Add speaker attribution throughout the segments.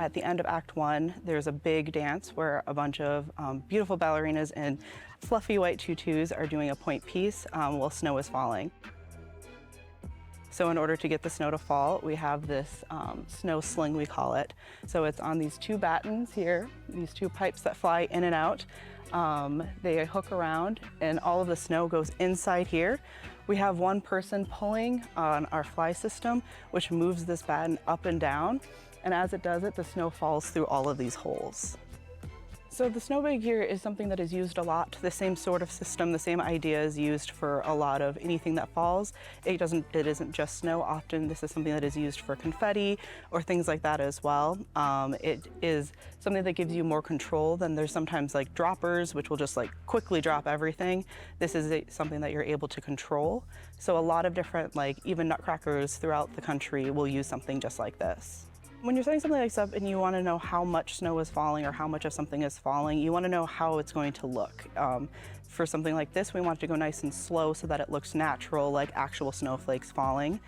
Speaker 1: at the end of Act 1, there's a big dance where a bunch of beautiful ballerinas in fluffy white tutus are doing a point piece while snow is falling. So in order to get the snow to fall, we have this snow sling, we call it. So it's on these two battens here, these two pipes that fly in and out. They hook around and all of the snow goes inside here. We have one person pulling on our fly system, which moves this batten up and down. And as it does it, the snow falls through all of these holes. So the snow bag here is something that is used a lot. The same sort of system, the same idea is used for a lot of anything that falls. It isn't just snow. Often this is something that is used for confetti or things like that as well. It is something that gives you more control than there's sometimes like droppers, which will just like quickly drop everything. This is something that you're able to control. So a lot of different, like even nutcrackers throughout the country will use something just like this. When you're setting something like this up and you want to know how much snow is falling or how much of something is falling, you want to know how it's going to look. For something like this, we want it to go nice and slow so that it looks natural, like actual snowflakes falling.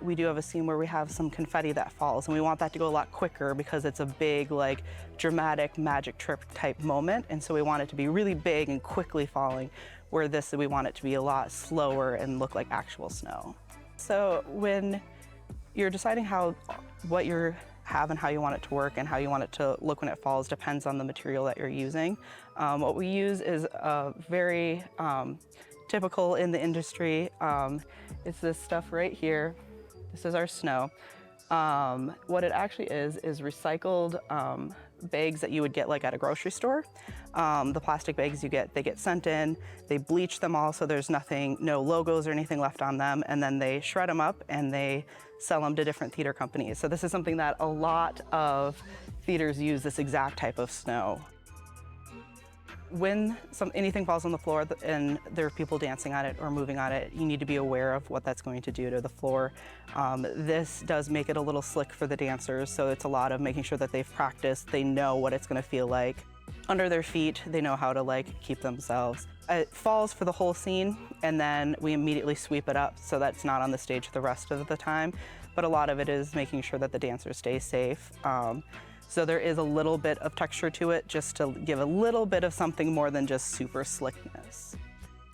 Speaker 1: We do have a scene where we have some confetti that falls, and we want that to go a lot quicker because it's a big, like, dramatic magic trick type moment, and so we want it to be really big and quickly falling, where this, we want it to be a lot slower and look like actual snow. So when you're deciding what you have and how you want it to work and how you want it to look when it falls depends on the material that you're using. What we use is very typical in the industry. It's this stuff right here. This is our snow. What it actually is recycled bags that you would get like at a grocery store. The plastic bags you get, they get sent in, they bleach them all so there's no logos or anything left on them, and then they shred them up and they sell them to different theater companies. So this is something that a lot of theaters use, this exact type of snow. When anything falls on the floor and there are people dancing on it or moving on it, you need to be aware of what that's going to do to the floor. This does make it a little slick for the dancers, so it's a lot of making sure that they've practiced, they know what it's going to feel like. Under their feet, they know how to like keep themselves. It falls for the whole scene, and then we immediately sweep it up so that's not on the stage the rest of the time. But a lot of it is making sure that the dancers stay safe. So there is a little bit of texture to it just to give a little bit of something more than just super slickness.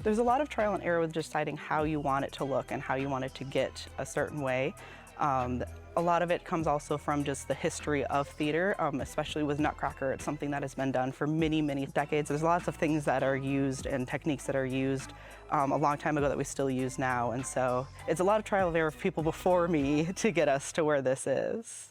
Speaker 1: There's a lot of trial and error with deciding how you want it to look and how you want it to get a certain way. A lot of it comes also from just the history of theater, especially with Nutcracker. It's something that has been done for many, many decades. There's lots of things that are used and techniques that are used a long time ago that we still use now. And so it's a lot of trial and error of people before me to get us to where this is.